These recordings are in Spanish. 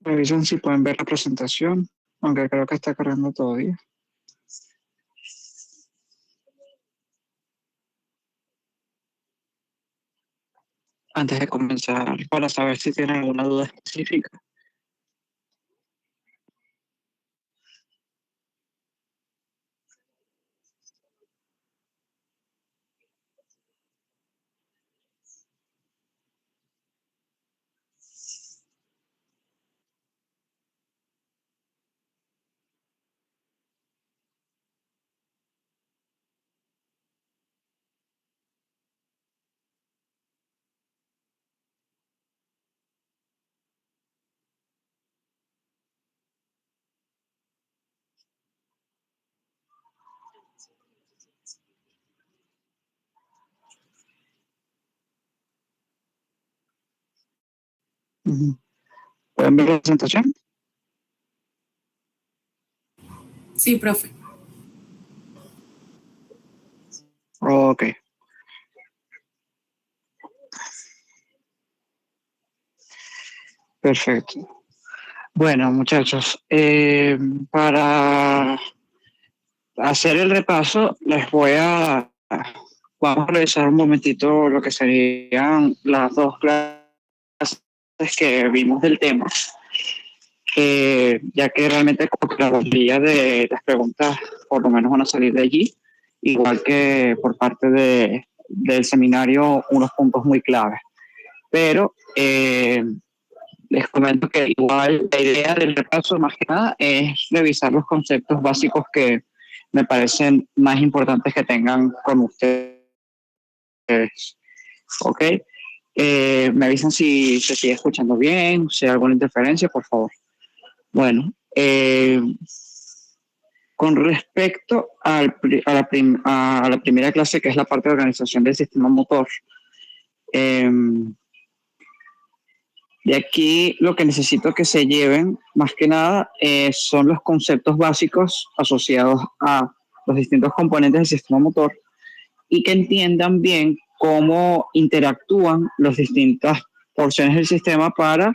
Revisen si pueden ver la presentación, aunque creo que está cargando todavía. Antes de comenzar, para saber si tienen alguna duda específica. ¿Pueden ver la presentación? Sí, profe. Ok. Perfecto. Bueno, muchachos, para hacer el repaso, vamos a revisar un momentito lo que serían las dos clases que vimos del tema, ya que realmente como que la mayoría de las preguntas por lo menos van a salir de allí, igual que por parte del seminario unos puntos muy claves. Pero les comento que igual la idea del repaso más que nada es revisar los conceptos básicos que me parecen más importantes que tengan con ustedes. ¿Ok? Me avisan si se sigue escuchando bien, si hay alguna interferencia, por favor. Bueno, con respecto a la primera clase, que es la parte de organización del sistema motor, de aquí lo que necesito que se lleven, más que nada, son los conceptos básicos asociados a los distintos componentes del sistema motor y que entiendan bien cómo interactúan las distintas porciones del sistema para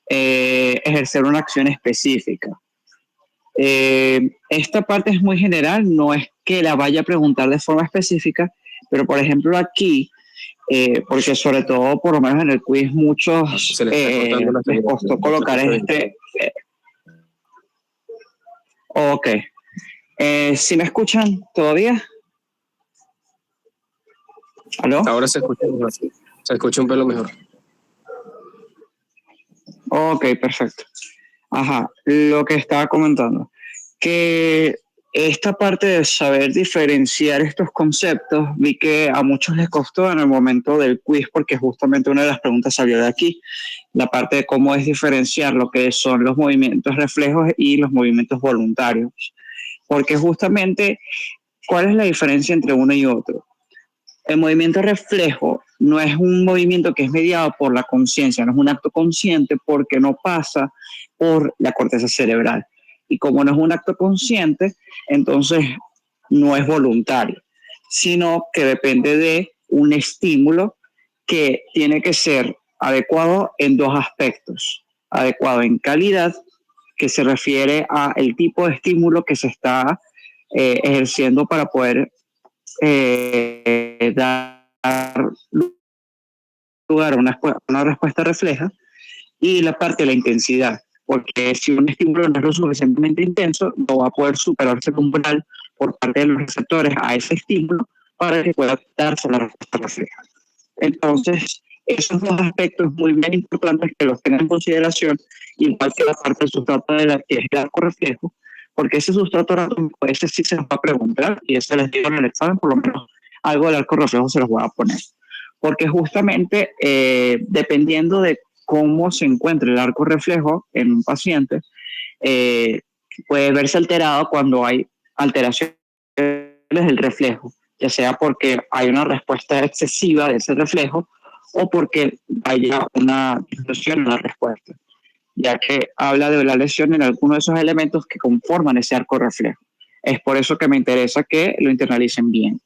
ejercer una acción específica. Esta parte es muy general, no es que la vaya a preguntar de forma específica, pero por ejemplo aquí, porque sobre todo por lo menos en el quiz muchos les costó colocar Ok. ¿Sí me escuchan todavía? ¿Aló? Ahora se escucha mejor. Se escucha un pelo mejor. Ok, perfecto. Ajá, lo que estaba comentando, que esta parte de saber diferenciar estos conceptos, vi que a muchos les costó en el momento del quiz, porque justamente una de las preguntas salió de aquí, la parte de cómo es diferenciar lo que son los movimientos reflejos y los movimientos voluntarios. Porque justamente, ¿cuál es la diferencia entre uno y otro? El movimiento reflejo no es un movimiento que es mediado por la conciencia, no es un acto consciente porque no pasa por la corteza cerebral. Y como no es un acto consciente, entonces no es voluntario, sino que depende de un estímulo que tiene que ser adecuado en dos aspectos. Adecuado en calidad, que se refiere a el tipo de estímulo que se está ejerciendo para poder dar lugar a una respuesta refleja, y la parte de la intensidad, porque si un estímulo no es lo suficientemente intenso, no va a poder superarse el umbral por parte de los receptores a ese estímulo para que pueda darse la respuesta refleja. Entonces, esos dos aspectos muy bien importantes que los tengan en consideración, igual que la parte del sustrato de la que es el arco reflejo, porque ese sustrato anatómico, ese sí se nos va a preguntar, y ese les digo en el examen, por lo menos algo del arco reflejo se los voy a poner. Porque justamente, dependiendo de cómo se encuentre el arco reflejo en un paciente, puede verse alterado cuando hay alteraciones del reflejo, ya sea porque hay una respuesta excesiva de ese reflejo o porque haya una distorsión en la respuesta, ya que habla de la lesión en alguno de esos elementos que conforman ese arco reflejo. Es por eso que me interesa que lo internalicen bien.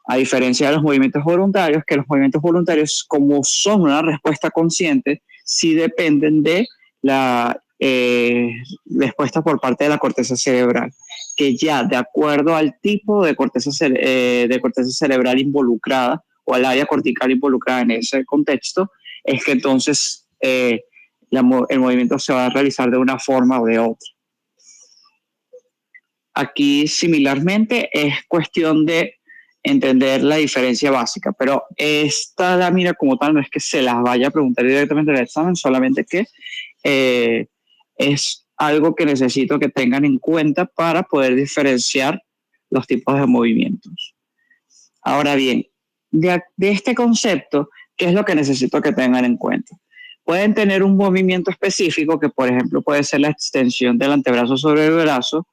A diferencia de los movimientos voluntarios, que los movimientos voluntarios, como son una respuesta consciente, sí dependen de la respuesta por parte de la corteza cerebral, que ya de acuerdo al tipo de corteza cerebral involucrada o al área cortical involucrada en ese contexto, es que entonces el movimiento se va a realizar de una forma o de otra. Aquí similarmente es cuestión de entender la diferencia básica, pero esta lámina como tal no es que se las vaya a preguntar directamente en el examen, solamente que es algo que necesito que tengan en cuenta para poder diferenciar los tipos de movimientos. Ahora bien, de este concepto, ¿qué es lo que necesito que tengan en cuenta? Pueden tener un movimiento específico que, por ejemplo, puede ser la extensión del antebrazo sobre el brazo,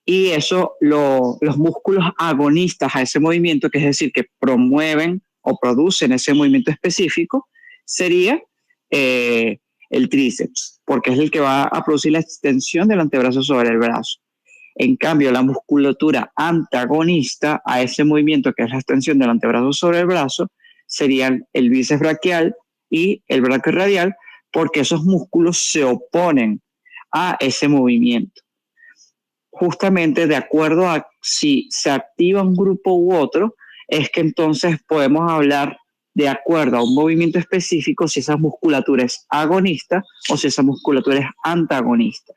y eso los músculos agonistas a ese movimiento, que es decir, que promueven o producen ese movimiento específico, sería el tríceps, porque es el que va a producir la extensión del antebrazo sobre el brazo. En cambio, la musculatura antagonista a ese movimiento, que es la extensión del antebrazo sobre el brazo, serían el bíceps braquial y el brachiorradial, porque esos músculos se oponen a ese movimiento. Justamente de acuerdo a si se activa un grupo u otro, es que entonces podemos hablar de acuerdo a un movimiento específico si esa musculatura es agonista o si esa musculatura es antagonista.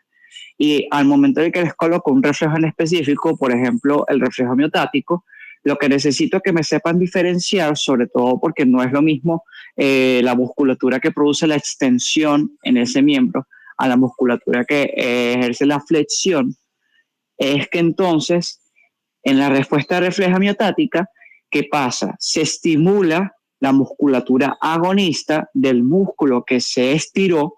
Y al momento de que les coloco un reflejo en específico, por ejemplo, el reflejo miotático, lo que necesito que me sepan diferenciar, sobre todo porque no es lo mismo la musculatura que produce la extensión en ese miembro a la musculatura que ejerce la flexión, es que entonces en la respuesta refleja miotática, ¿qué pasa? Se estimula la musculatura agonista del músculo que se estiró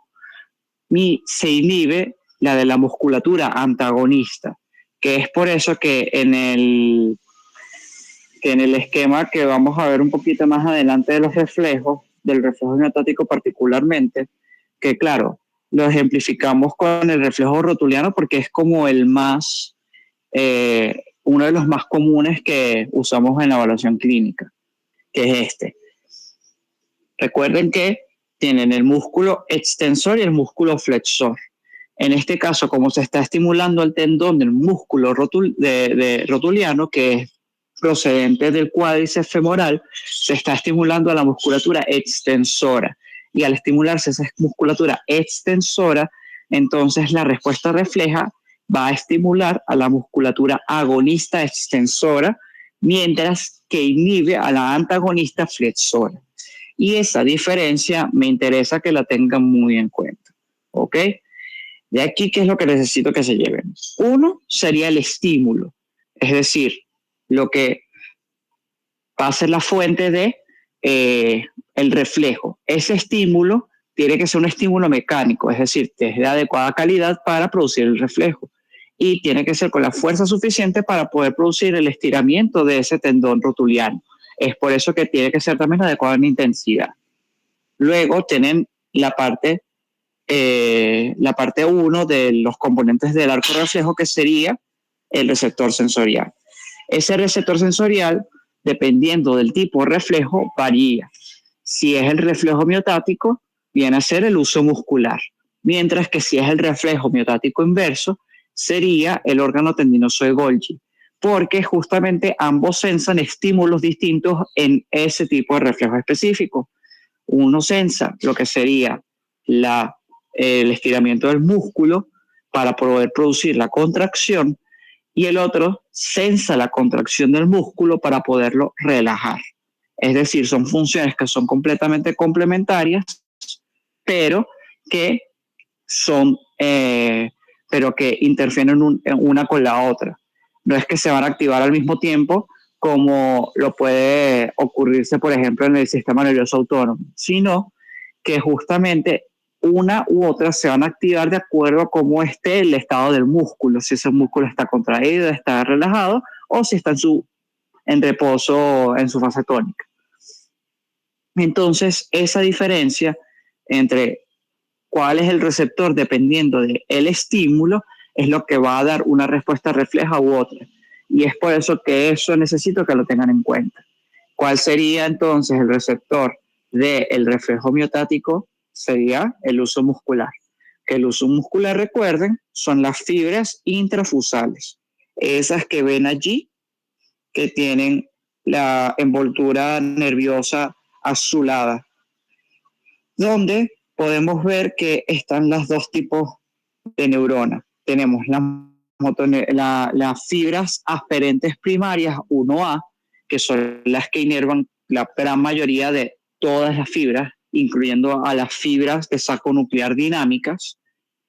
y se inhibe la de la musculatura antagonista, que es por eso que en el esquema que vamos a ver un poquito más adelante de los reflejos, del reflejo miotático particularmente, que claro, lo ejemplificamos con el reflejo rotuliano porque es como el más, uno de los más comunes que usamos en la evaluación clínica, que es este. Recuerden que tienen el músculo extensor y el músculo flexor. En este caso, como se está estimulando el tendón del músculo rotuliano, que es procedente del cuádriceps femoral, se está estimulando a la musculatura extensora. Y al estimularse esa musculatura extensora, entonces la respuesta refleja va a estimular a la musculatura agonista extensora, mientras que inhibe a la antagonista flexora. Y esa diferencia me interesa que la tengan muy en cuenta. ¿Ok? De aquí, ¿qué es lo que necesito que se lleven? Uno sería el estímulo, es decir, lo que va a ser la fuente de el reflejo. Ese estímulo tiene que ser un estímulo mecánico, es decir, que es de adecuada calidad para producir el reflejo. Y tiene que ser con la fuerza suficiente para poder producir el estiramiento de ese tendón rotuliano. Es por eso que tiene que ser también adecuada en intensidad. Luego tienen la parte 1 de los componentes del arco reflejo, que sería el receptor sensorial. Ese receptor sensorial, dependiendo del tipo de reflejo, varía. Si es el reflejo miotático, viene a ser el uso muscular, mientras que si es el reflejo miotático inverso, sería el órgano tendinoso de Golgi, porque justamente ambos sensan estímulos distintos en ese tipo de reflejo específico. Uno sensa lo que sería el estiramiento del músculo para poder producir la contracción, y el otro sensa la contracción del músculo para poderlo relajar. Es decir, son funciones que son completamente complementarias, pero que interfieren una con la otra. No es que se van a activar al mismo tiempo como lo puede ocurrirse, por ejemplo, en el sistema nervioso autónomo, sino que justamente una u otra se van a activar de acuerdo a cómo esté el estado del músculo, si ese músculo está contraído, está relajado, o si está en reposo en su fase tónica. Entonces, esa diferencia entre cuál es el receptor dependiendo del estímulo es lo que va a dar una respuesta refleja u otra. Y es por eso que eso necesito que lo tengan en cuenta. ¿Cuál sería entonces el receptor del reflejo miotático? Sería el uso muscular. que el uso muscular, recuerden, son las fibras intrafusales, esas que ven allí, que tienen la envoltura nerviosa azulada, donde podemos ver que están los dos tipos de neurona. Tenemos las fibras aferentes primarias 1A, que son las que inervan la gran mayoría de todas las fibras, incluyendo a las fibras de saco nuclear dinámicas,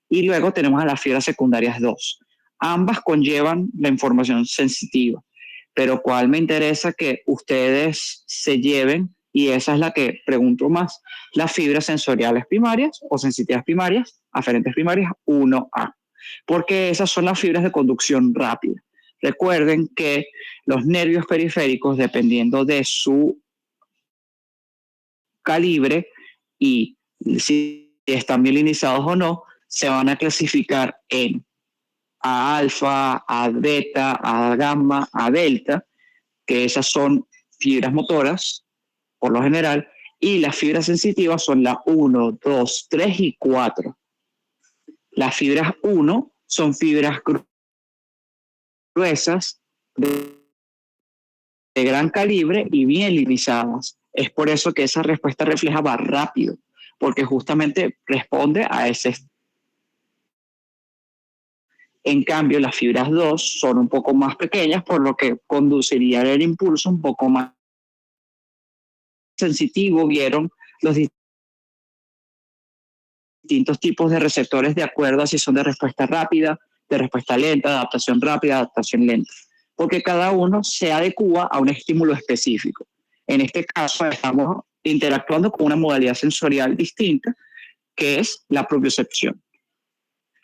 y luego tenemos a las fibras secundarias 2. Ambas conllevan la información sensitiva, pero ¿cuál me interesa que ustedes se lleven? Y esa es la que pregunto más: las fibras sensoriales primarias o sensitivas primarias, aferentes primarias 1A, porque esas son las fibras de conducción rápida. Recuerden que los nervios periféricos, dependiendo de su calibre y si están mielinizados o no, se van a clasificar en A alfa, A beta, A gamma, A delta, que esas son fibras motoras, por lo general, y las fibras sensitivas son las 1, 2, 3 y 4. Las fibras 1 son fibras gruesas, de gran calibre y bien linizadas. Es por eso que esa respuesta refleja va rápido, porque justamente responde a ese. En cambio, las fibras 2 son un poco más pequeñas, por lo que conduciría el impulso un poco más sensitivo. Vieron los distintos tipos de receptores de acuerdo a si son de respuesta rápida, de respuesta lenta, de adaptación rápida, adaptación lenta, porque cada uno se adecua a un estímulo específico. En este caso estamos interactuando con una modalidad sensorial distinta, que es la propiocepción.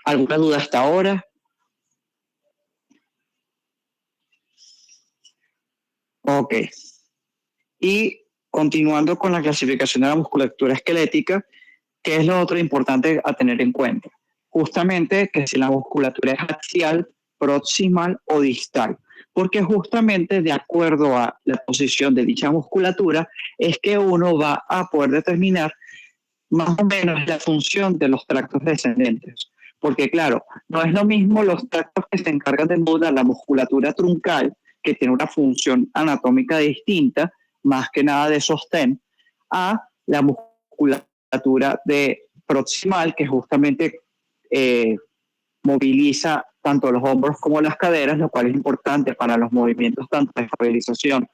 ¿Alguna duda hasta ahora? Ok. Y continuando con la clasificación de la musculatura esquelética, ¿qué es lo otro importante a tener en cuenta? Justamente que si la musculatura es axial, proximal o distal, porque justamente de acuerdo a la posición de dicha musculatura es que uno va a poder determinar más o menos la función de los tractos descendentes. Porque claro, no es lo mismo los tractos que se encargan de modular la musculatura truncal, que tiene una función anatómica distinta, más que nada de sostén, a la musculatura de proximal, que justamente moviliza tanto los hombros como las caderas, lo cual es importante para los movimientos tanto de estabilización,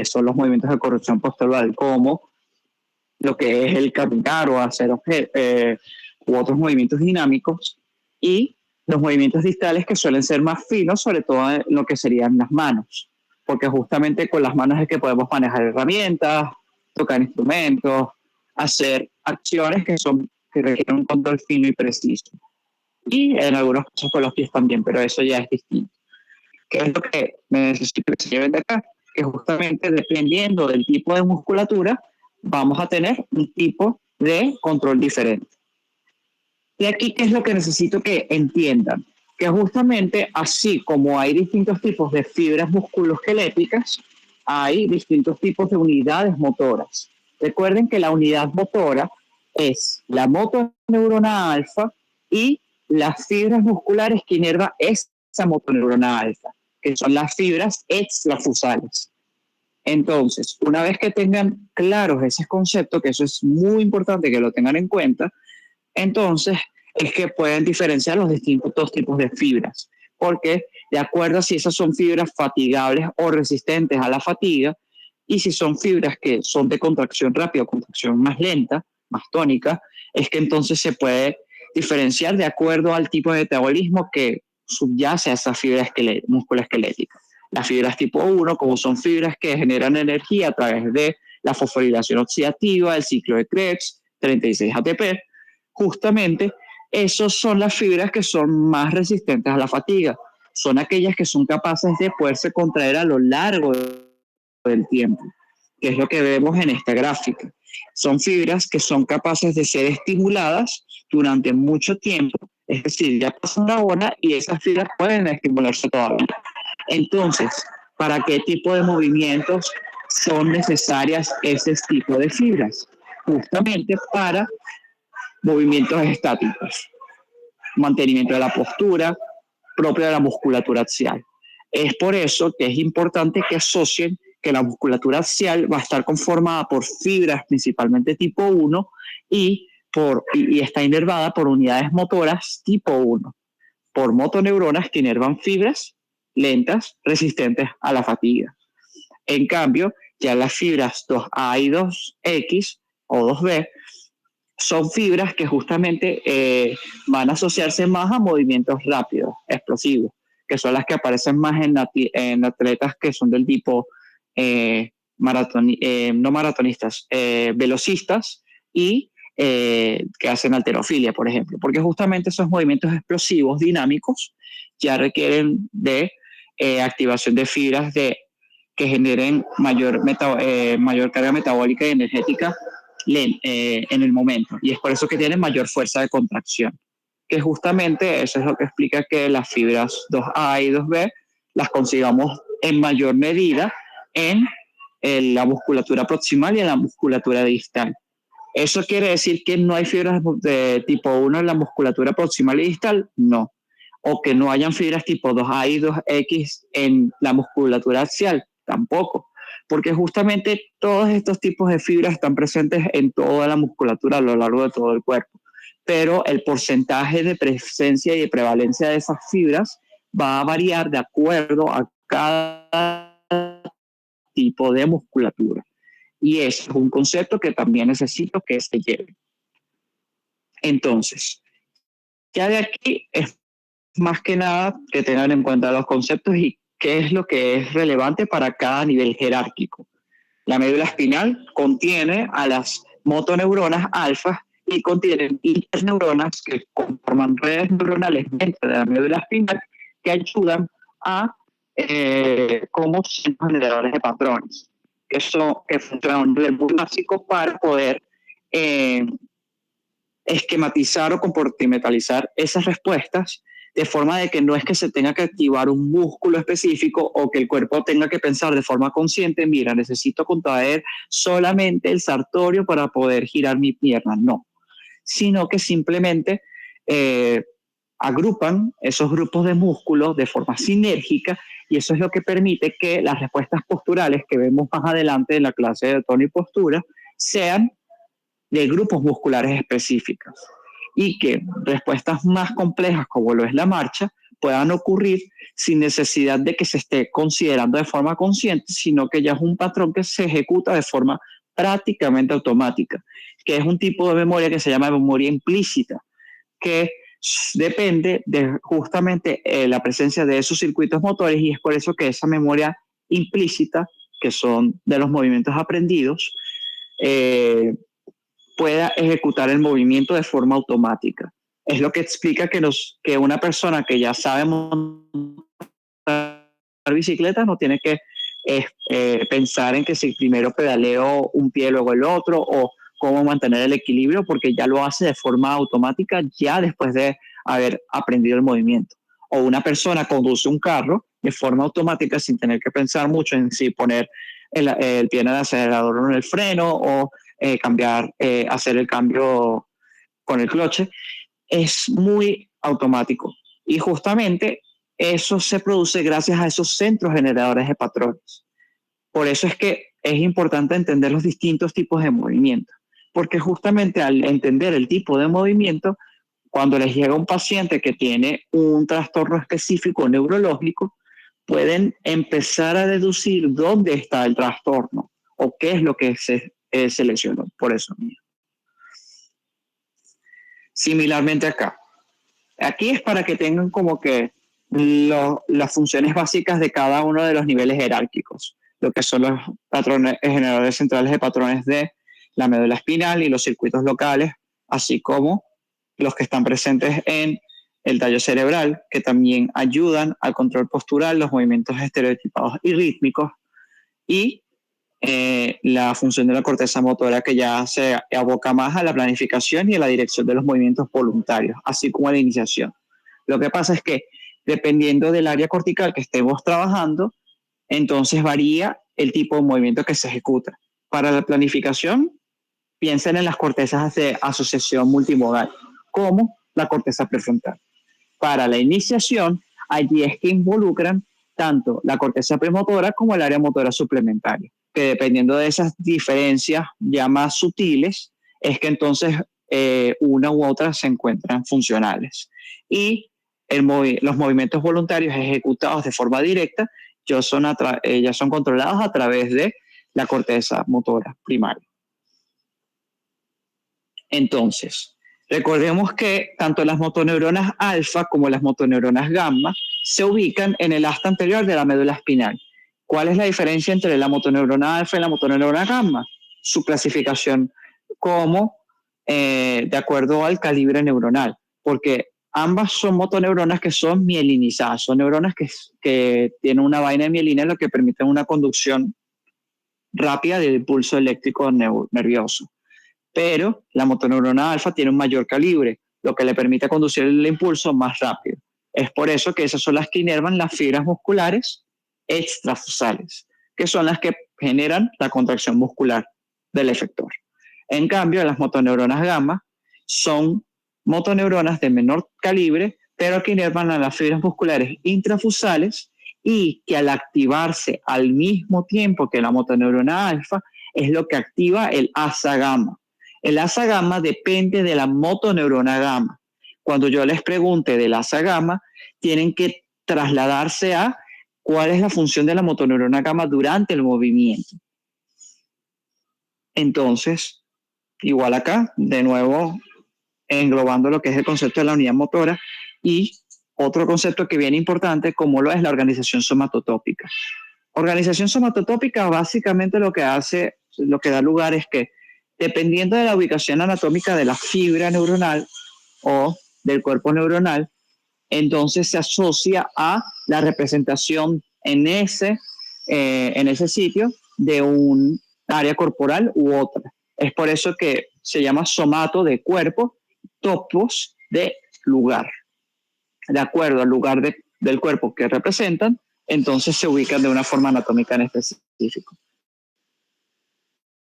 son los movimientos de corrección postural, como lo que es el caminar o hacer u otros movimientos dinámicos, y los movimientos distales, que suelen ser más finos, sobre todo en lo que serían las manos, porque justamente con las manos es que podemos manejar herramientas, tocar instrumentos, hacer acciones que requieren un control fino y preciso. Y en algunos casos con los pies también, pero eso ya es distinto. ¿Qué es lo que necesito que se lleven de acá? Que justamente dependiendo del tipo de musculatura, vamos a tener un tipo de control diferente. Y aquí, ¿qué es lo que necesito que entiendan? Que justamente así como hay distintos tipos de fibras musculoesqueléticas, hay distintos tipos de unidades motoras. Recuerden que la unidad motora es la motoneurona alfa y las fibras musculares que inerva esa motoneurona alfa, que son las fibras extrafusales. Entonces, una vez que tengan claros ese concepto, que eso es muy importante que lo tengan en cuenta, entonces es que pueden diferenciar los distintos dos tipos de fibras, porque de acuerdo a si esas son fibras fatigables o resistentes a la fatiga, y si son fibras que son de contracción rápida o contracción más lenta, más tónica, es que entonces se puede diferenciar de acuerdo al tipo de metabolismo que subyace a esa fibra musculoesquelética. Las fibras tipo 1, como son fibras que generan energía a través de la fosforilación oxidativa, el ciclo de Krebs, 36 ATP, justamente esas son las fibras que son más resistentes a la fatiga. Son aquellas que son capaces de poderse contraer a lo largo del tiempo, que es lo que vemos en esta gráfica. Son fibras que son capaces de ser estimuladas durante mucho tiempo, es decir, ya pasa una hora y esas fibras pueden estimularse todavía. Entonces, ¿para qué tipo de movimientos son necesarias ese tipo de fibras? Justamente para movimientos estáticos, mantenimiento de la postura propia de la musculatura axial. Es por eso que es importante que asocien que la musculatura axial va a estar conformada por fibras principalmente tipo 1 y está inervada por unidades motoras tipo 1, por motoneuronas que inervan fibras lentas resistentes a la fatiga. En cambio, ya las fibras 2A y 2X o 2B son fibras que justamente van a asociarse más a movimientos rápidos, explosivos, que son las que aparecen más en atletas que son del tipo no maratonistas, velocistas y que hacen halterofilia, por ejemplo, porque justamente esos movimientos explosivos dinámicos ya requieren de activación de fibras que generen mayor carga metabólica y energética en el momento, y es por eso que tienen mayor fuerza de contracción, que justamente eso es lo que explica que las fibras 2A y 2B las consigamos en mayor medida en la musculatura proximal y en la musculatura distal. ¿Eso quiere decir que no hay fibras de tipo 1 en la musculatura proximal y distal? No. ¿O que no hayan fibras tipo 2A y 2X en la musculatura axial? Tampoco. Porque justamente todos estos tipos de fibras están presentes en toda la musculatura a lo largo de todo el cuerpo. Pero el porcentaje de presencia y de prevalencia de esas fibras va a variar de acuerdo a cada tipo de musculatura. Y es un concepto que también necesito que se lleve. Entonces, ya de aquí es más que nada que tengan en cuenta los conceptos y qué es lo que es relevante para cada nivel jerárquico. La médula espinal contiene a las motoneuronas alfa y contienen interneuronas que conforman redes neuronales dentro de la médula espinal que ayudan a como generadores de patrones. Que funciona a un nivel muy básico para poder esquematizar o compartimentalizar esas respuestas de forma de que no es que se tenga que activar un músculo específico o que el cuerpo tenga que pensar de forma consciente, mira, necesito contraer solamente el sartorio para poder girar mi pierna. No, sino que simplemente agrupan esos grupos de músculos de forma sinérgica y eso es lo que permite que las respuestas posturales que vemos más adelante en la clase de tono y postura sean de grupos musculares específicos y que respuestas más complejas como lo es la marcha puedan ocurrir sin necesidad de que se esté considerando de forma consciente, sino que ya es un patrón que se ejecuta de forma prácticamente automática, que es un tipo de memoria que se llama memoria implícita, que depende de justamente la presencia de esos circuitos motores y es por eso que esa memoria implícita, que son de los movimientos aprendidos, pueda ejecutar el movimiento de forma automática. Es lo que explica que una persona que ya sabe montar bicicleta no tiene que pensar en que si primero pedaleo un pie luego el otro o cómo mantener el equilibrio porque ya lo hace de forma automática ya después de haber aprendido el movimiento. O una persona conduce un carro de forma automática sin tener que pensar mucho en si poner el pie en el acelerador o en el freno o hacer el cambio con el cloche, es muy automático. Y justamente eso se produce gracias a esos centros generadores de patrones. Por eso es que es importante entender los distintos tipos de movimiento, porque justamente al entender el tipo de movimiento, cuando les llega un paciente que tiene un trastorno específico neurológico, pueden empezar a deducir dónde está el trastorno o qué es lo que se lesionó. Por eso mismo. Similarmente acá. Aquí es para que tengan como que las funciones básicas de cada uno de los niveles jerárquicos, lo que son los patrones generadores centrales de patrones de la médula espinal y los circuitos locales, así como los que están presentes en el tallo cerebral, que también ayudan al control postural, los movimientos estereotipados y rítmicos, y la función de la corteza motora que ya se aboca más a la planificación y a la dirección de los movimientos voluntarios, así como a la iniciación. Lo que pasa es que dependiendo del área cortical que estemos trabajando, entonces varía el tipo de movimiento que se ejecuta. Para la planificación, piensen en las cortezas de asociación multimodal, como la corteza prefrontal. Para la iniciación, allí es que involucran tanto la corteza premotora como el área motora suplementaria, que dependiendo de esas diferencias ya más sutiles, es que entonces una u otra se encuentran funcionales. Y los movimientos voluntarios ejecutados de forma directa ya son controlados a través de la corteza motora primaria. Entonces, recordemos que tanto las motoneuronas alfa como las motoneuronas gamma se ubican en el asta anterior de la médula espinal. ¿Cuál es la diferencia entre la motoneurona alfa y la motoneurona gamma? Su clasificación como de acuerdo al calibre neuronal, porque ambas son motoneuronas que son mielinizadas, son neuronas que tienen una vaina de mielina, lo que permite una conducción rápida del impulso eléctrico nervioso. Pero la motoneurona alfa tiene un mayor calibre, lo que le permite conducir el impulso más rápido. Es por eso que esas son las que inervan las fibras musculares extrafusales, que son las que generan la contracción muscular del efector. En cambio, las motoneuronas gamma son motoneuronas de menor calibre, pero que inervan a las fibras musculares intrafusales y que al activarse al mismo tiempo que la motoneurona alfa es lo que activa el asa gamma. El asa gamma depende de la motoneurona gamma. Cuando yo les pregunte del asa gamma, tienen que trasladarse a cuál es la función de la motoneurona gamma durante el movimiento. Entonces, igual acá, de nuevo, englobando lo que es el concepto de la unidad motora y otro concepto que viene importante, como lo es la organización somatotópica. Organización somatotópica básicamente lo que hace, lo que da lugar es que dependiendo de la ubicación anatómica de la fibra neuronal o del cuerpo neuronal, entonces se asocia a la representación en ese sitio de un área corporal u otra. Es por eso que se llama somato de cuerpo, topos de lugar. De acuerdo al lugar del cuerpo que representan, entonces se ubican de una forma anatómica en específico.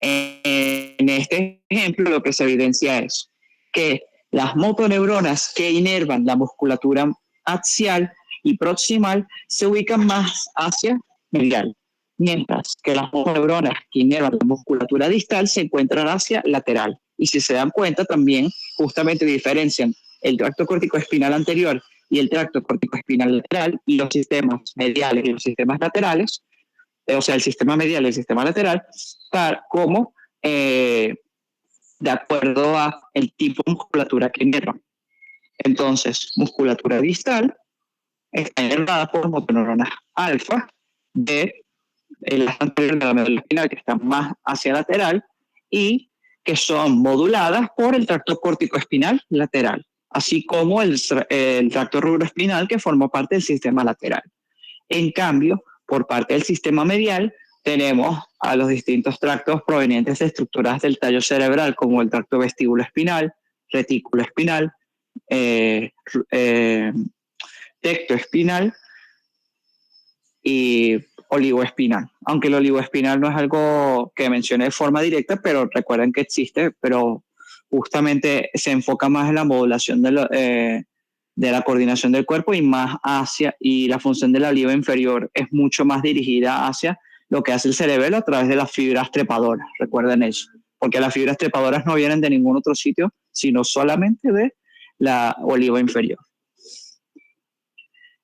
En este ejemplo lo que se evidencia es que las motoneuronas que inervan la musculatura axial y proximal se ubican más hacia medial, mientras que las motoneuronas que inervan la musculatura distal se encuentran hacia lateral. Y si se dan cuenta, también justamente diferencian el tracto corticoespinal anterior y el tracto corticoespinal lateral y los sistemas mediales y los sistemas laterales, o sea, el sistema medial y el sistema lateral, como de acuerdo a el tipo de musculatura que inervan. Entonces, musculatura distal está inervada por motoneuronas alfa del asta anterior de la médula espinal, que está más hacia lateral, y que son moduladas por el tracto corticoespinal lateral, así como el tracto rubroespinal, que forma parte del sistema lateral. En cambio, por parte del sistema medial, tenemos a los distintos tractos provenientes de estructuras del tallo cerebral, como el tracto vestíbulo-espinal, retículo-espinal, tectoespinal y oligoespinal. Aunque el oligoespinal no es algo que mencioné de forma directa, pero recuerden que existe, pero justamente se enfoca más en la modulación de la coordinación del cuerpo y la función de la oliva inferior es mucho más dirigida hacia lo que hace el cerebelo a través de las fibras trepadoras. Recuerden eso, porque las fibras trepadoras no vienen de ningún otro sitio, sino solamente de la oliva inferior.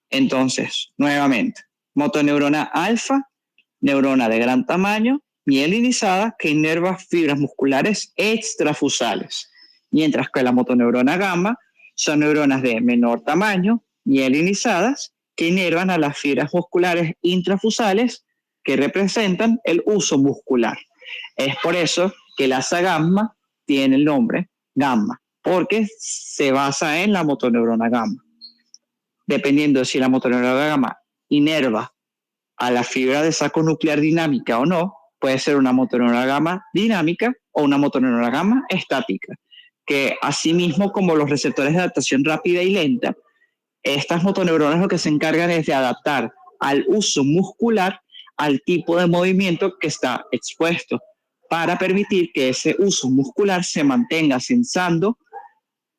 Entonces, nuevamente, motoneurona alfa, neurona de gran tamaño, mielinizada, que inerva fibras musculares extrafusales, mientras que la motoneurona gamma son neuronas de menor tamaño, mielinizadas, que inervan a las fibras musculares intrafusales que representan el uso muscular. Es por eso que la asa gamma tiene el nombre gamma, porque se basa en la motoneurona gamma. Dependiendo de si la motoneurona gamma inerva a la fibra de saco nuclear dinámica o no, puede ser una motoneurona gamma dinámica o una motoneurona gamma estática, que asimismo como los receptores de adaptación rápida y lenta, estas motoneuronas lo que se encargan es de adaptar al uso muscular al tipo de movimiento que está expuesto. para permitir que ese uso muscular se mantenga sensando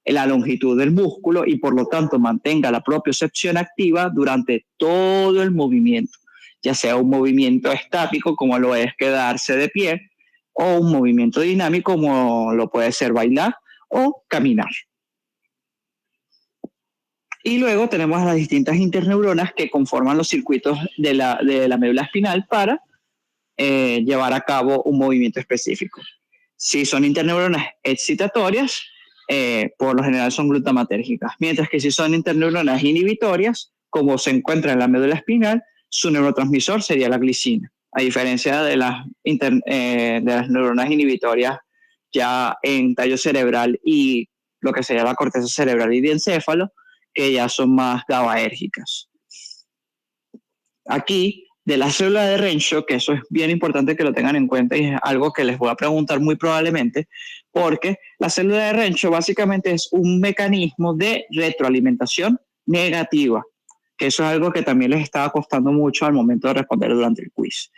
la longitud del músculo y por lo tanto mantenga la propiocepción activa durante todo el movimiento, ya sea un movimiento estático como lo es quedarse de pie o un movimiento dinámico como lo puede ser bailar o caminar. Y luego tenemos las distintas interneuronas que conforman los circuitos de la médula espinal para llevar a cabo un movimiento específico. Si son interneuronas excitatorias, por lo general son glutamatérgicas, mientras que si son interneuronas inhibitorias, como se encuentra en la médula espinal, su neurotransmisor sería la glicina, a diferencia de las neuronas inhibitorias ya en tallo cerebral y lo que sería la corteza cerebral y diencéfalo, que ya son más GABAérgicas. Aquí, de la célula de Renshaw, que eso es bien importante que lo tengan en cuenta y es algo que les voy a preguntar muy probablemente, porque la célula de Renshaw básicamente es un mecanismo de retroalimentación negativa, que eso es algo que también les estaba costando mucho al momento de responder durante el quiz,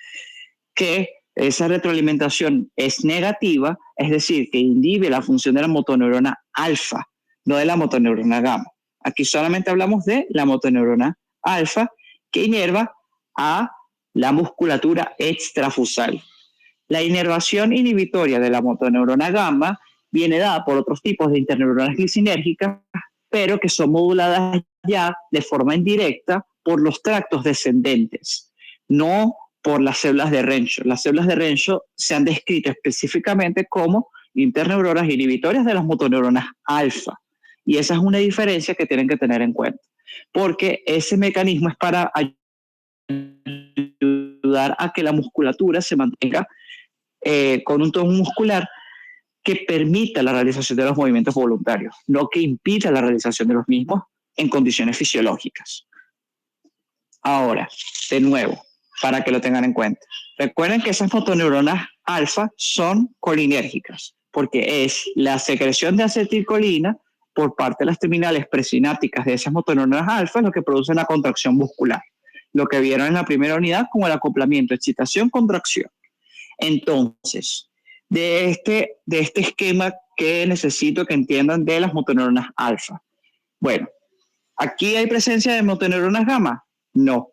que esa retroalimentación es negativa, es decir, que inhibe la función de la motoneurona alfa, no de la motoneurona gamma. Aquí solamente hablamos de la motoneurona alfa, que inerva a la musculatura extrafusal. La inervación inhibitoria de la motoneurona gamma viene dada por otros tipos de interneuronas glicinérgicas, pero que son moduladas ya de forma indirecta por los tractos descendentes, no por las células de Renshaw. Las células de Renshaw se han descrito específicamente como interneuronas inhibitorias de las motoneuronas alfa. Y esa es una diferencia que tienen que tener en cuenta, porque ese mecanismo es para ayudar a que la musculatura se mantenga con un tono muscular que permita la realización de los movimientos voluntarios, no que impida la realización de los mismos en condiciones fisiológicas. Ahora, de nuevo, para que lo tengan en cuenta, recuerden que esas motoneuronas alfa son colinérgicas, porque es la secreción de acetilcolina por parte de las terminales presinápticas de esas motoneuronas alfa lo que produce una contracción muscular, lo que vieron en la primera unidad como el acoplamiento, excitación, contracción. Entonces, de este esquema que necesito que entiendan de las motoneuronas alfa. Bueno, ¿aquí hay presencia de motoneuronas gamma? No.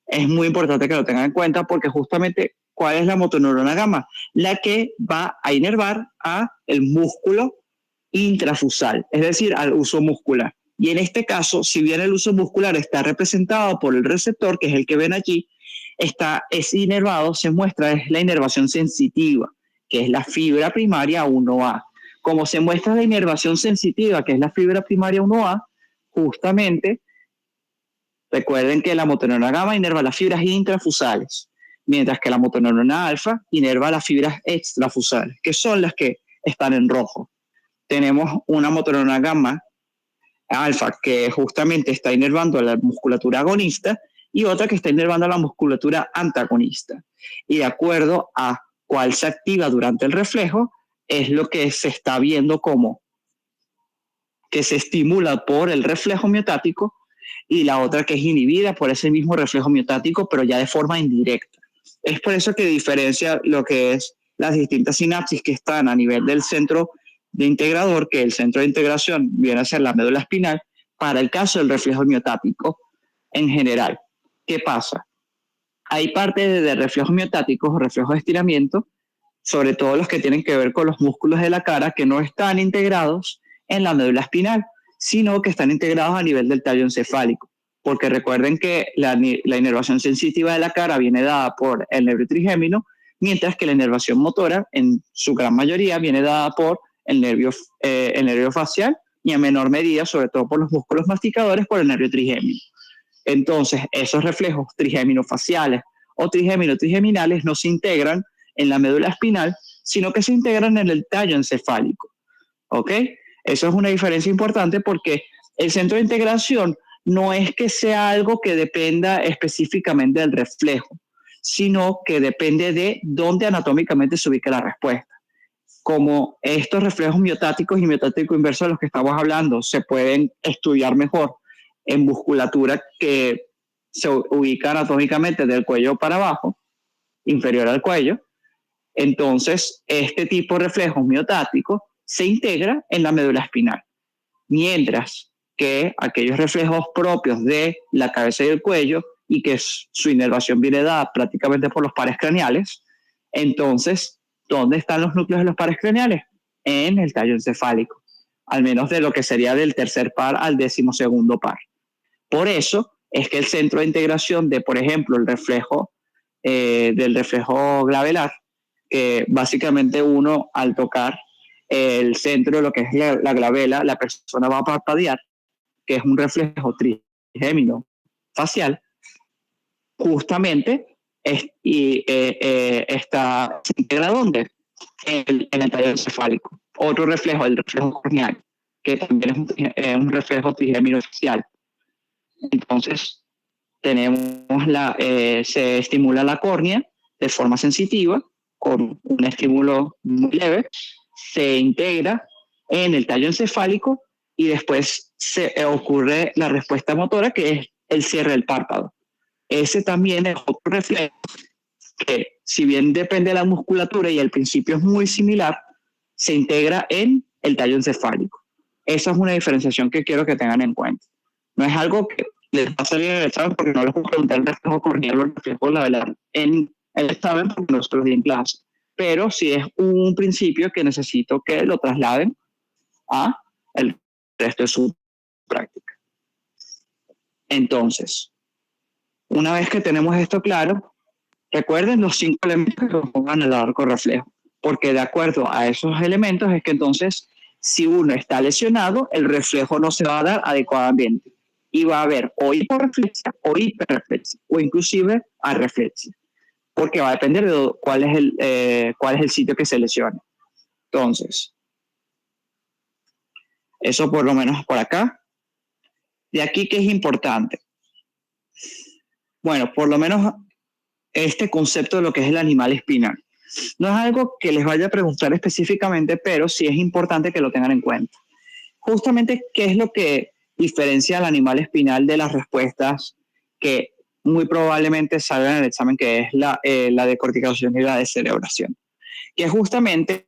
Es muy importante que lo tengan en cuenta porque justamente, ¿cuál es la motoneurona gamma? La que va a inervar a el músculo intrafusal, es decir, al uso muscular. Y en este caso, si bien el uso muscular está representado por el receptor, que es el que ven allí, es inervado, se muestra, es la inervación sensitiva, que es la fibra primaria 1A. Como se muestra la inervación sensitiva, que es la fibra primaria 1A, justamente, recuerden que la motoneurona gamma inerva las fibras intrafusales, mientras que la motoneurona alfa inerva las fibras extrafusales, que son las que están en rojo. Tenemos una motoneurona gamma alfa que justamente está inervando a la musculatura agonista y otra que está inervando a la musculatura antagonista. Y de acuerdo a cuál se activa durante el reflejo, es lo que se está viendo como que se estimula por el reflejo miotático y la otra que es inhibida por ese mismo reflejo miotático, pero ya de forma indirecta. Es por eso que diferencia lo que es las distintas sinapsis que están a nivel del centro de integrador, que el centro de integración viene a ser la médula espinal, para el caso del reflejo miotático en general. ¿Qué pasa? Hay partes de reflejos miotáticos o reflejos de estiramiento, sobre todo los que tienen que ver con los músculos de la cara, que no están integrados en la médula espinal, sino que están integrados a nivel del tallo encefálico. Porque recuerden que la inervación sensitiva de la cara viene dada por el nervio trigémino, mientras que la inervación motora, en su gran mayoría, viene dada por el nervio facial y en menor medida, sobre todo por los músculos masticadores, por el nervio trigémino. Entonces, esos reflejos trigémino-faciales o trigémino-trigeminales no se integran en la médula espinal, sino que se integran en el tallo encefálico. ¿Ok? Eso es una diferencia importante porque el centro de integración no es que sea algo que dependa específicamente del reflejo, sino que depende de dónde anatómicamente se ubica la respuesta. Como estos reflejos miotáticos y miotático inverso de los que estamos hablando se pueden estudiar mejor en musculatura que se ubica anatómicamente del cuello para abajo, inferior al cuello, Entonces, este tipo de reflejo miotático se integra en la médula espinal, mientras que aquellos reflejos propios de la cabeza y el cuello y que su inervación viene dada prácticamente por los pares craneales, entonces, ¿dónde están los núcleos de los pares craneales? En el tallo encefálico, al menos de lo que sería del tercer par al 12º par. Por eso es que el centro de integración de, por ejemplo, el reflejo del reflejo glabelar, que básicamente uno al tocar el centro de lo que es la glabela, la persona va a parpadear, que es un reflejo trigémino facial, justamente está se integra ¿dónde? En el tallo encefálico. Otro reflejo, el reflejo corneal, que también es un reflejo trigémino facial. Entonces, se estimula la córnea de forma sensitiva con un estímulo muy leve, se integra en el tallo encefálico y después ocurre la respuesta motora, que es el cierre del párpado. Ese también es otro reflejo que, si bien depende de la musculatura y al principio es muy similar, se integra en el tallo encefálico. Esa es una diferenciación que quiero que tengan en cuenta. No es algo que les va a salir en el examen porque no les voy a preguntar el reflejo corneal o el reflejo glabelar en el examen porque no estoy en clase. Pero sí es un principio que necesito que lo trasladen a el resto de su práctica. Entonces, una vez que tenemos esto claro, recuerden los 5 elementos que pongan en el arco reflejo, porque de acuerdo a esos elementos es que entonces, si uno está lesionado, el reflejo no se va a dar adecuadamente y va a haber o hiporreflexia o hiperreflexia o inclusive arreflexia, porque va a depender de cuál es el sitio que se lesione. Entonces, eso por lo menos por acá. De aquí, ¿qué es importante? Bueno, por lo menos este concepto de lo que es el animal espinal. No es algo que les vaya a preguntar específicamente, pero sí es importante que lo tengan en cuenta. Justamente, ¿qué es lo que diferencia al animal espinal de las respuestas que muy probablemente salgan en el examen, que es la decorticación y la descerebración? Que justamente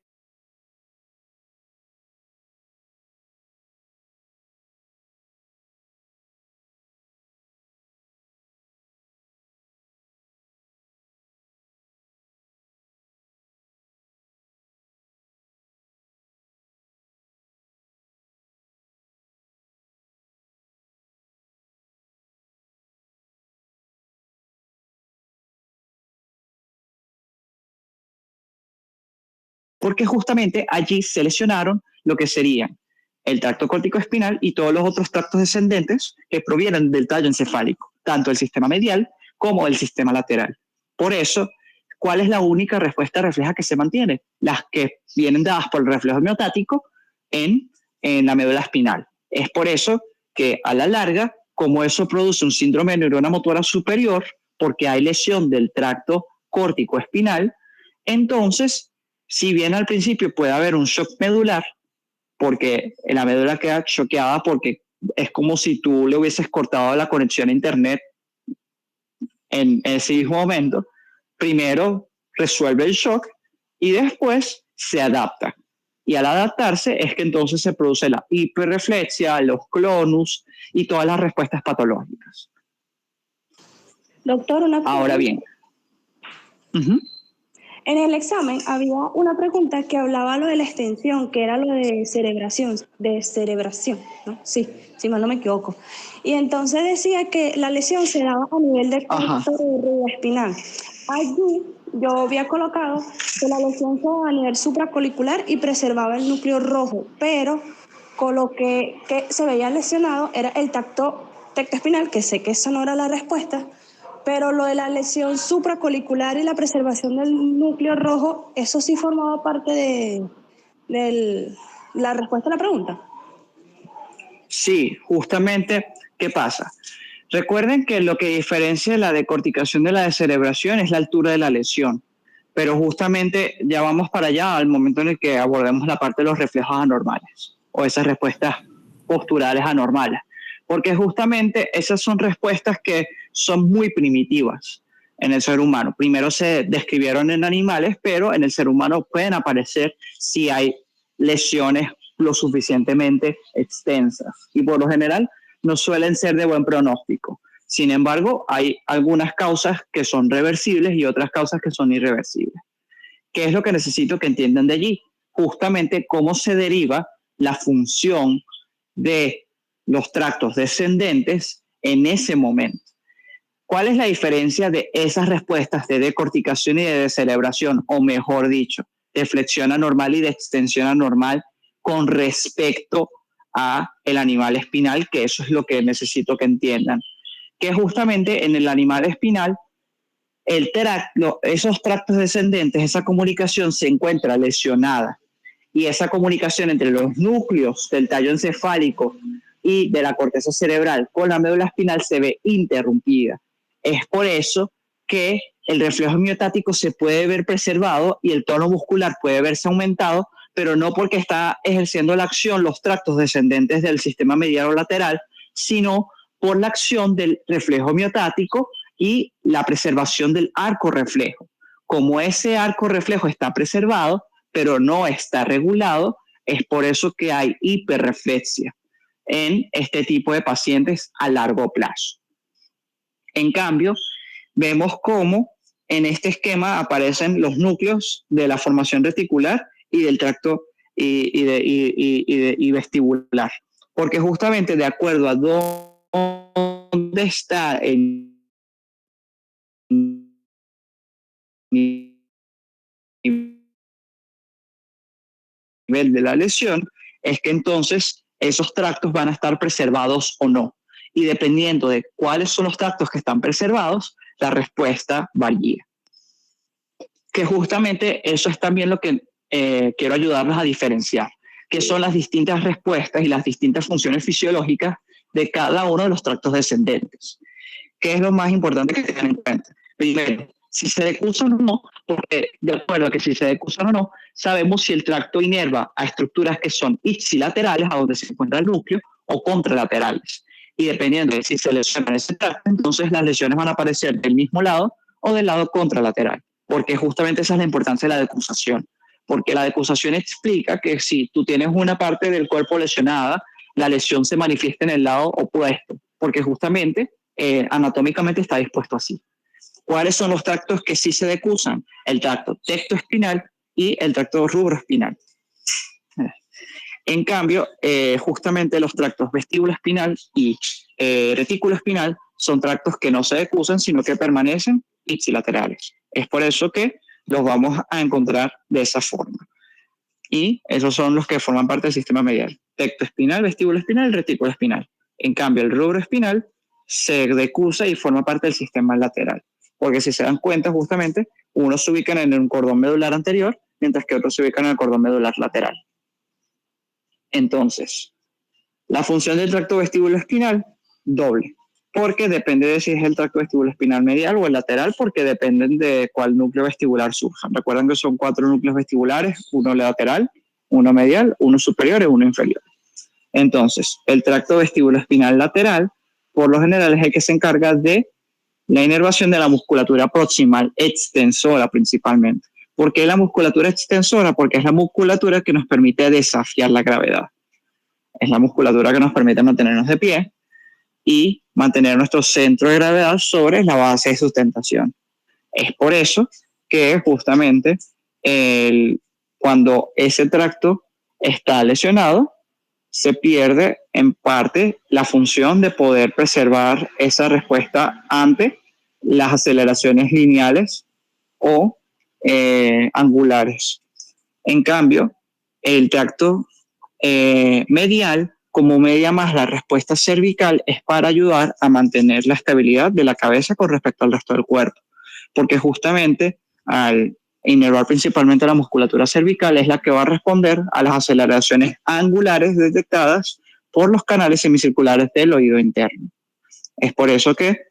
porque justamente allí se lesionaron lo que serían el tracto córtico-espinal y todos los otros tractos descendentes que provienen del tallo encefálico, tanto el sistema medial como el sistema lateral. Por eso, ¿cuál es la única respuesta refleja que se mantiene? Las que vienen dadas por el reflejo miotático en la médula espinal. Es por eso que a la larga, como eso produce un síndrome de neurona motora superior, porque hay lesión del tracto córtico-espinal, entonces, si bien al principio puede haber un shock medular, porque la médula queda choqueada porque es como si tú le hubieses cortado la conexión a internet en ese mismo momento, primero resuelve el shock y después se adapta. Y al adaptarse es que entonces se produce la hiperreflexia, los clonus y todas las respuestas patológicas. Doctor, una pregunta. Ahora bien, en el examen había una pregunta que hablaba lo de la extensión, que era lo de cerebración, ¿no? Sí, si mal no me equivoco. Y entonces decía que la lesión se daba a nivel del tracto espinal. Allí yo había colocado que la lesión se daba a nivel supracolicular y preservaba el núcleo rojo, pero con lo que se veía lesionado era el tracto espinal, que sé que esa no era la respuesta, pero lo de la lesión supracolicular y la preservación del núcleo rojo, eso sí formaba parte de la respuesta a la pregunta. Sí, justamente, ¿qué pasa? Recuerden que lo que diferencia la decorticación de la descerebración es la altura de la lesión, pero justamente ya vamos para allá al momento en el que abordemos la parte de los reflejos anormales o esas respuestas posturales anormales, porque justamente esas son respuestas que son muy primitivas. en el ser humano. Primero se describieron en animales, pero en el ser humano pueden aparecer si hay lesiones lo suficientemente extensas. Y por lo general no suelen ser de buen pronóstico. Sin embargo, hay algunas causas que son reversibles y otras causas que son irreversibles. ¿Qué es lo que necesito que entiendan de allí? Justamente cómo se deriva la función de los tractos descendentes en ese momento. ¿Cuál es la diferencia de esas respuestas de decorticación y de descerebración, o mejor dicho, de flexión anormal y de extensión anormal con respecto a el animal espinal? Que eso es lo que necesito que entiendan. Que justamente en el animal espinal, esos tractos descendentes, esa comunicación se encuentra lesionada, y esa comunicación entre los núcleos del tallo encefálico y de la corteza cerebral con la médula espinal se ve interrumpida. Es por eso que el reflejo miotático se puede ver preservado y el tono muscular puede verse aumentado, pero no porque está ejerciendo la acción los tractos descendentes del sistema medial o lateral, sino por la acción del reflejo miotático y la preservación del arco reflejo. Como ese arco reflejo está preservado, pero no está regulado, es por eso que hay hiperreflexia en este tipo de pacientes a largo plazo. En cambio, vemos cómo en este esquema aparecen los núcleos de la formación reticular y del tracto y vestibular, porque justamente de acuerdo a dónde está el nivel de la lesión, es que entonces esos tractos van a estar preservados o no. Y dependiendo de cuáles son los tractos que están preservados, la respuesta varía. Que justamente eso es también lo que quiero ayudarlos a diferenciar, que son las distintas respuestas y las distintas funciones fisiológicas de cada uno de los tractos descendentes. ¿Qué es lo más importante que tengan en cuenta? Primero, si se decusan o no, porque de acuerdo a que si se decusan o no, sabemos si el tracto inerva a estructuras que son ipsilaterales, a donde se encuentra el núcleo, o contralaterales. Y dependiendo de si se lesiona ese tracto, entonces las lesiones van a aparecer del mismo lado o del lado contralateral, porque justamente esa es la importancia de la decusación, porque la decusación explica que si tú tienes una parte del cuerpo lesionada, la lesión se manifiesta en el lado opuesto, porque justamente anatómicamente está dispuesto así. ¿Cuáles son los tractos que sí se decusan? El tracto tectoespinal y el tracto rubroespinal. En cambio, justamente los tractos vestíbulo-espinal y retículo-espinal son tractos que no se decusan, sino que permanecen ipsilaterales. Es por eso que los vamos a encontrar de esa forma. Y esos son los que forman parte del sistema medial. Tectoespinal, vestíbulo-espinal y retículo-espinal. En cambio, el rubroespinal se decusa y forma parte del sistema lateral. Porque si se dan cuenta, justamente, unos se ubican en un cordón medular anterior, mientras que otros se ubican en el cordón medular lateral. Entonces, la función del tracto vestibulo-espinal, doble, porque depende de si es el tracto vestibulo-espinal medial o el lateral, porque dependen de cuál núcleo vestibular surja. Recuerden que son 4 núcleos vestibulares, uno lateral, uno medial, uno superior y uno inferior. Entonces, el tracto vestibulo-espinal lateral, por lo general, es el que se encarga de la inervación de la musculatura proximal extensora principalmente. ¿Por qué la musculatura extensora? Porque es la musculatura que nos permite desafiar la gravedad. Es la musculatura que nos permite mantenernos de pie y mantener nuestro centro de gravedad sobre la base de sustentación. Es por eso que justamente cuando ese tracto está lesionado, se pierde en parte la función de poder preservar esa respuesta ante las aceleraciones lineales o angulares. En cambio, el tracto medial, como media más la respuesta cervical, es para ayudar a mantener la estabilidad de la cabeza con respecto al resto del cuerpo, porque justamente al inervar principalmente la musculatura cervical es la que va a responder a las aceleraciones angulares detectadas por los canales semicirculares del oído interno. Es por eso que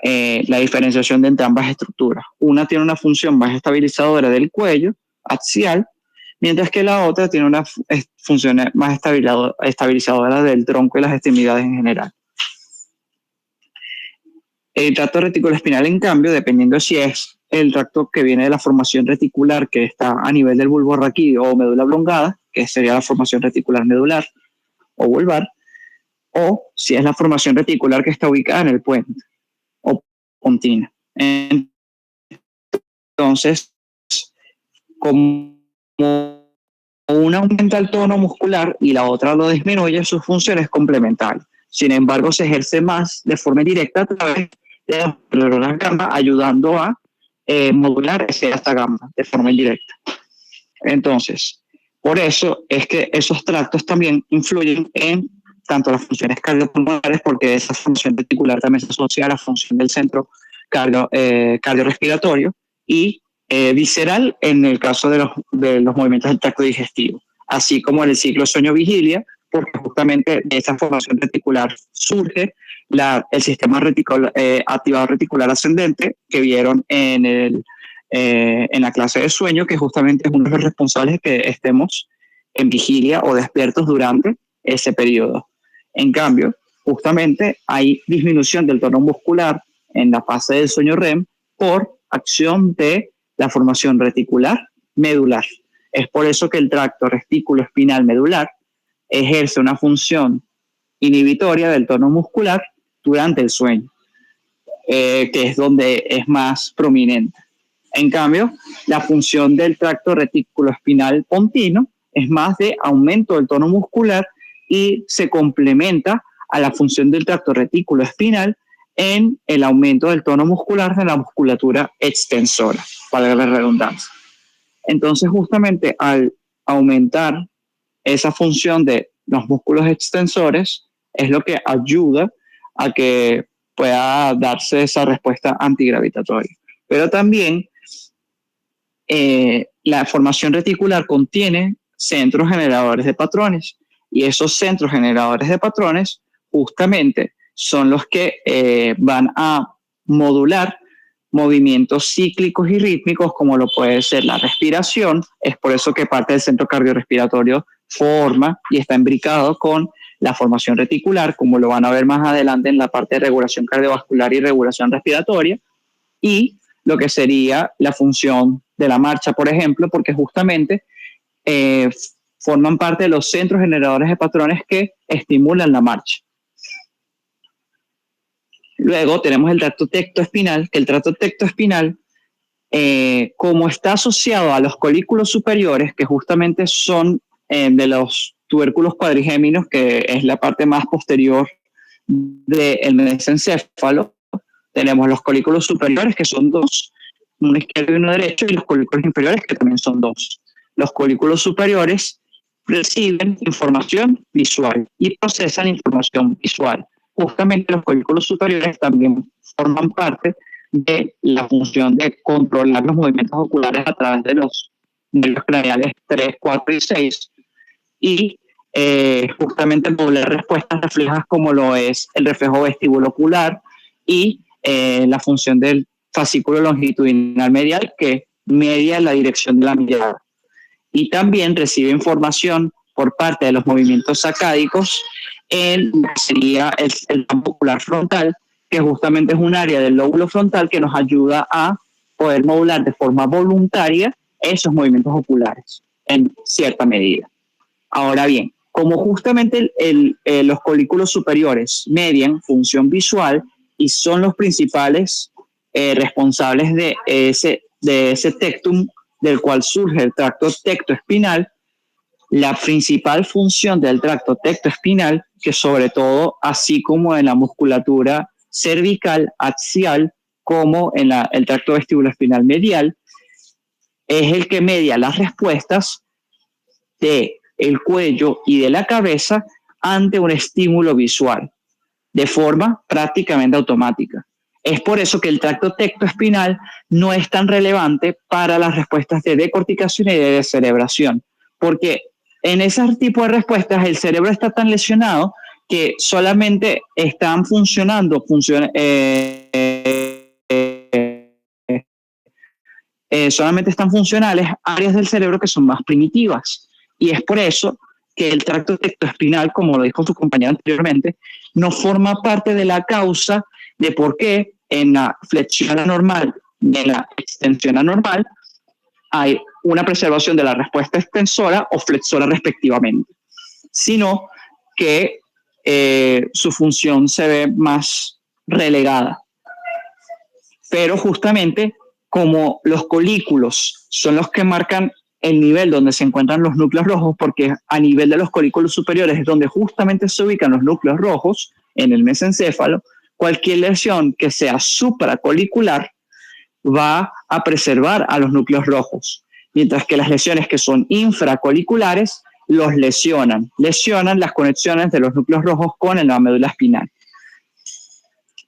la diferenciación de entre ambas estructuras. Una tiene una función más estabilizadora del cuello axial, mientras que la otra tiene una función más estabilizadora del tronco y las extremidades en general. El tracto reticuloespinal, en cambio, dependiendo si es el tracto que viene de la formación reticular que está a nivel del bulbo raquídeo o médula oblongada, que sería la formación reticular medular o vulvar, o si es la formación reticular que está ubicada en el puente o pontina. Entonces, como una aumenta el tono muscular y la otra lo disminuye, sus funciones complementarias. Sin embargo, se ejerce más de forma directa a través de las neuronas gamma, ayudando a modular esta gamma de forma indirecta. Entonces, por eso es que esos tractos también influyen en tanto las funciones cardiopulmonares, porque esa función reticular también se asocia a la función del centro cardiorrespiratorio, y visceral en el caso de los movimientos del tracto digestivo, así como en el ciclo sueño-vigilia, porque justamente de esa formación reticular surge el sistema activado reticular ascendente que vieron en la clase de sueño, que justamente es uno de los responsables de que estemos en vigilia o despiertos durante ese periodo. En cambio, justamente hay disminución del tono muscular en la fase del sueño REM por acción de la formación reticular medular. Es por eso que el tracto reticuloespinal medular ejerce una función inhibitoria del tono muscular durante el sueño, que es donde es más prominente. En cambio, la función del tracto reticuloespinal pontino es más de aumento del tono muscular y se complementa a la función del tracto reticuloespinal en el aumento del tono muscular de la musculatura extensora, para la redundancia. Entonces, justamente al aumentar esa función de los músculos extensores, es lo que ayuda a que pueda darse esa respuesta antigravitatoria. Pero también la formación reticular contiene centros generadores de patrones, y esos centros generadores de patrones justamente son los que van a modular movimientos cíclicos y rítmicos, como lo puede ser la respiración. Es por eso que parte del centro cardiorrespiratorio forma y está imbricado con la formación reticular, como lo van a ver más adelante en la parte de regulación cardiovascular y regulación respiratoria, y lo que sería la función de la marcha, por ejemplo, porque justamente forman parte de los centros generadores de patrones que estimulan la marcha. Luego tenemos el tracto tectoespinal, que el tracto tectoespinal, como está asociado a los colículos superiores, que justamente son de los tubérculos cuadrigéminos, que es la parte más posterior del mesencéfalo, tenemos los colículos superiores, que son dos, uno izquierdo y uno derecho, y los colículos inferiores, que también son dos. Los colículos superiores reciben información visual y procesan información visual. Justamente los colículos superiores también forman parte de la función de controlar los movimientos oculares a través de los nervios craneales 3, 4 y 6, y justamente modular respuestas reflejas como lo es el reflejo vestibulocular y la función del fascículo longitudinal medial, que media la dirección de la mirada. Y también recibe información por parte de los movimientos sacádicos sería el campo ocular frontal, que justamente es un área del lóbulo frontal que nos ayuda a poder modular de forma voluntaria esos movimientos oculares en cierta medida. Ahora bien, como justamente los colículos superiores median función visual y son los principales responsables de ese tectum del cual surge el tracto tectoespinal, la principal función del tracto tectoespinal, que sobre todo así como en la musculatura cervical, axial, como en el tracto vestibuloespinal medial, es el que media las respuestas del cuello y de la cabeza ante un estímulo visual, de forma prácticamente automática. Es por eso que el tracto tectoespinal no es tan relevante para las respuestas de decorticación y de descerebración, porque en ese tipo de respuestas el cerebro está tan lesionado que solamente están funcionando solamente están funcionales áreas del cerebro que son más primitivas. Y es por eso que el tracto tectoespinal, como lo dijo su compañero anteriormente, no forma parte de la causa de por qué en la flexión anormal y en la extensión anormal hay una preservación de la respuesta extensora o flexora respectivamente, sino que su función se ve más relegada. Pero justamente como los colículos son los que marcan el nivel donde se encuentran los núcleos rojos, porque a nivel de los colículos superiores es donde justamente se ubican los núcleos rojos en el mesencéfalo, cualquier lesión que sea supracolicular va a preservar a los núcleos rojos, mientras que las lesiones que son infracoliculares los lesionan las conexiones de los núcleos rojos con la médula espinal.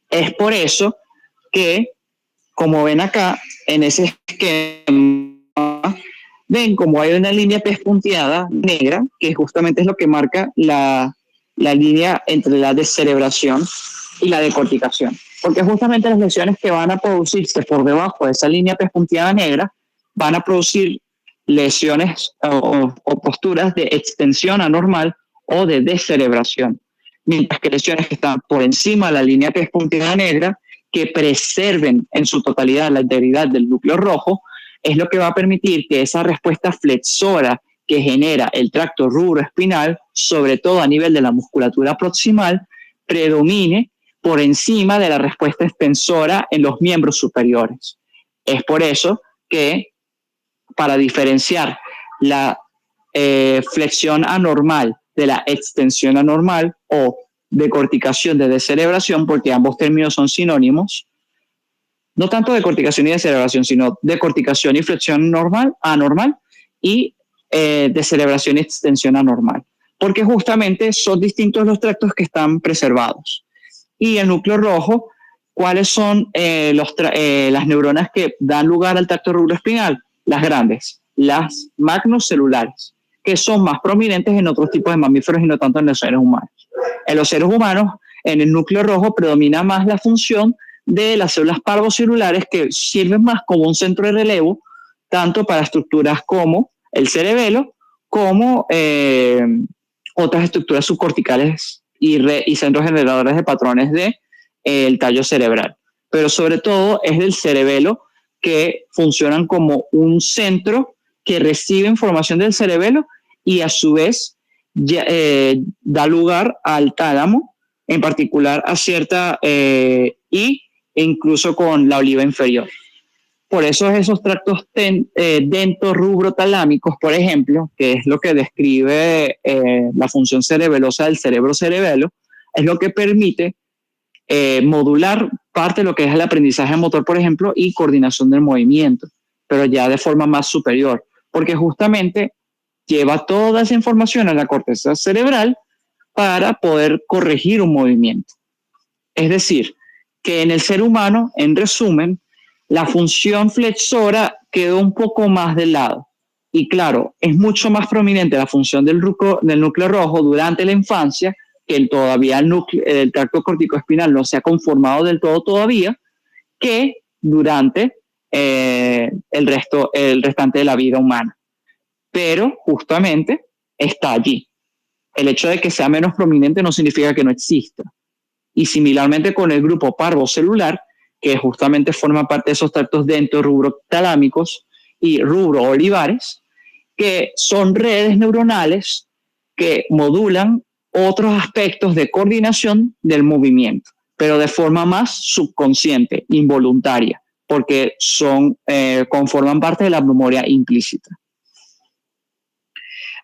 Es por eso que, como ven acá, en ese esquema, ven como hay una línea pespunteada negra, que justamente es lo que marca la línea entre la descerebración y la decorticación. Porque justamente las lesiones que van a producirse por debajo de esa línea pespunteada negra van a producir lesiones o posturas de extensión anormal o de descerebración. Mientras que lesiones que están por encima de la línea pespunteada negra, que preserven en su totalidad la integridad del núcleo rojo, es lo que va a permitir que esa respuesta flexora que genera el tracto rubroespinal, sobre todo a nivel de la musculatura proximal, predomine por encima de la respuesta extensora en los miembros superiores. Es por eso que, para diferenciar la flexión anormal de la extensión anormal o decorticación de descerebración, porque ambos términos son sinónimos, no tanto decorticación y descerebración, sino decorticación y flexión anormal y descerebración y extensión anormal, porque justamente son distintos los tractos que están preservados. Y el núcleo rojo, ¿cuáles son las neuronas que dan lugar al tracto rubroespinal? Las grandes, las magnocelulares, que son más prominentes en otros tipos de mamíferos y no tanto en los seres humanos. En los seres humanos, en el núcleo rojo predomina más la función de las células parvocelulares, que sirven más como un centro de relevo, tanto para estructuras como el cerebelo, como otras estructuras subcorticales y centros generadores de patrones del tallo cerebral. Pero sobre todo es el cerebelo, que funcionan como un centro que recibe información del cerebelo y a su vez da lugar al tálamo, en particular a cierta y incluso con la oliva inferior. Por eso esos tractos dentorubrotalámicos, por ejemplo, que es lo que describe la función cerebelosa del cerebro cerebelo, es lo que permite modular parte de lo que es el aprendizaje motor, por ejemplo, y coordinación del movimiento, pero ya de forma más superior, porque justamente lleva toda esa información a la corteza cerebral para poder corregir un movimiento. Es decir, que en el ser humano, en resumen, la función flexora quedó un poco más de lado. Y claro, es mucho más prominente la función del núcleo rojo durante la infancia, que todavía el tracto corticoespinal no se ha conformado del todo todavía, que durante el restante de la vida humana. Pero justamente está allí. El hecho de que sea menos prominente no significa que no exista. Y similarmente con el grupo parvocelular, que justamente forma parte de esos tractos dentorubrotalámicos y rubroolivares, que son redes neuronales que modulan otros aspectos de coordinación del movimiento, pero de forma más subconsciente, involuntaria, porque conforman parte de la memoria implícita.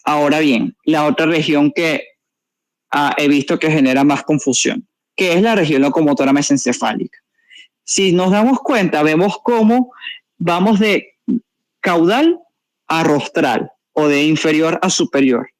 Ahora bien, la otra región que he visto que genera más confusión, que es la región locomotora mesencefálica. Si nos damos cuenta, vemos cómo vamos de caudal a rostral o de inferior a superior.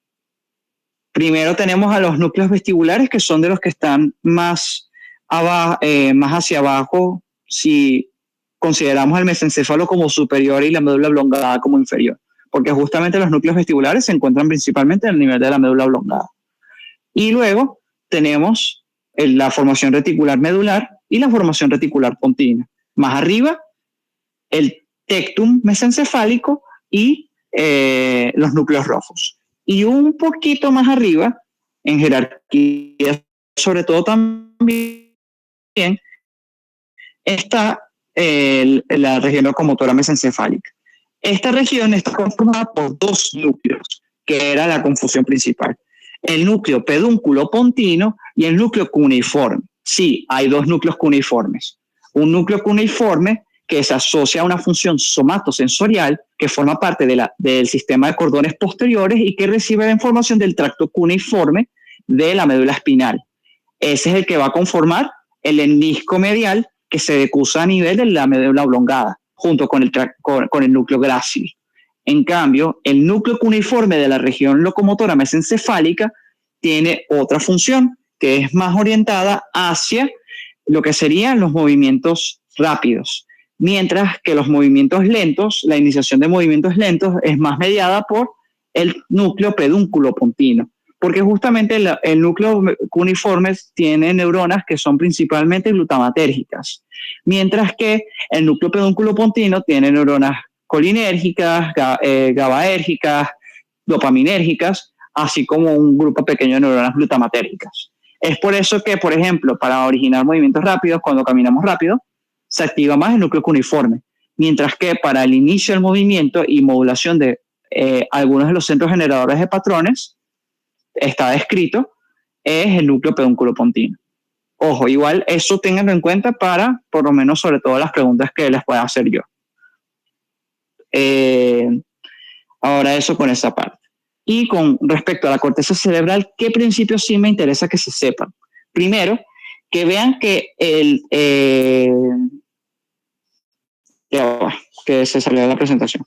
Primero tenemos a los núcleos vestibulares, que son de los que están más hacia abajo, si consideramos el mesencéfalo como superior y la médula oblongada como inferior, porque justamente los núcleos vestibulares se encuentran principalmente en el nivel de la médula oblongada. Y luego tenemos la formación reticular medular y la formación reticular pontina. Más arriba, el tectum mesencefálico y los núcleos rojos. Y un poquito más arriba, en jerarquía, sobre todo también, está la región locomotora mesencefálica. Esta región está conformada por dos núcleos, que era la confusión principal. El núcleo pedúnculo pontino y el núcleo cuneiforme. Sí, hay dos núcleos cuneiformes. Un núcleo cuneiforme que se asocia a una función somatosensorial que forma parte del sistema de cordones posteriores y que recibe la información del tracto cuneiforme de la médula espinal. Ese es el que va a conformar el menisco medial que se decusa a nivel de la médula oblongada, junto con el núcleo grácil. En cambio, el núcleo cuneiforme de la región locomotora mesencefálica tiene otra función, que es más orientada hacia lo que serían los movimientos rápidos, mientras que los movimientos lentos, la iniciación de movimientos lentos es más mediada por el núcleo pedúnculo pontino, porque justamente el núcleo cuneiforme tiene neuronas que son principalmente glutamatérgicas, mientras que el núcleo pedúnculo pontino tiene neuronas colinérgicas, GABAérgicas, dopaminérgicas, así como un grupo pequeño de neuronas glutamatérgicas. Es por eso que, por ejemplo, para originar movimientos rápidos, cuando caminamos rápido, se activa más el núcleo cuneiforme, mientras que para el inicio del movimiento y modulación de algunos de los centros generadores de patrones, está descrito, es el núcleo pedúnculo pontino. Ojo, igual eso ténganlo en cuenta para, por lo menos, sobre todo las preguntas que les pueda hacer yo. Ahora eso con esa parte. Y con respecto a la corteza cerebral, ¿qué principios sí me interesa que se sepan? Primero, que vean que que se salió de la presentación.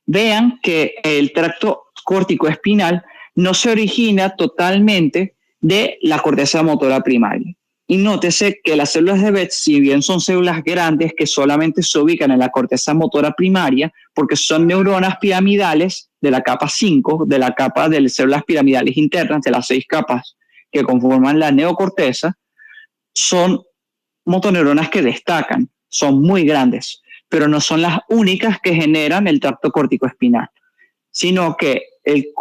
Vean que el tracto córtico-espinal no se origina totalmente de la corteza motora primaria. Y nótese que las células de Betz, si bien son células grandes que solamente se ubican en la corteza motora primaria, porque son neuronas piramidales de la capa 5, de la capa de células piramidales internas, de las 6 capas que conforman la neocorteza, son motoneuronas que destacan, son muy grandes, pero no son las únicas que generan el tracto córtico-espinal, sino que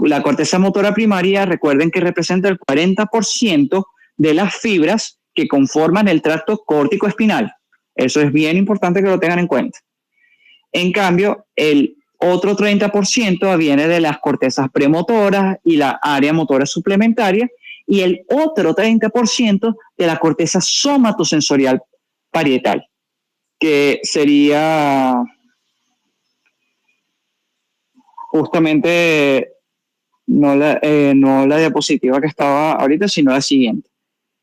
la corteza motora primaria, recuerden que representa el 40% de las fibras que conforman el tracto córtico-espinal. Eso es bien importante que lo tengan en cuenta. En cambio, el otro 30% viene de las cortezas premotoras y la área motora suplementaria, y el otro 30% de la corteza somatosensorial parietal, que sería justamente no la diapositiva que estaba ahorita, sino la siguiente.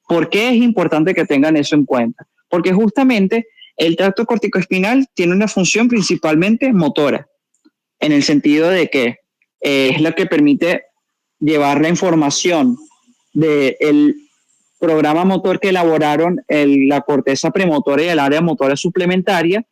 ¿Por qué es importante que tengan eso en cuenta? Porque justamente el tracto corticoespinal tiene una función principalmente motora, en el sentido de que es la que permite llevar la información del programa motor que elaboraron la corteza premotora y el área motora suplementaria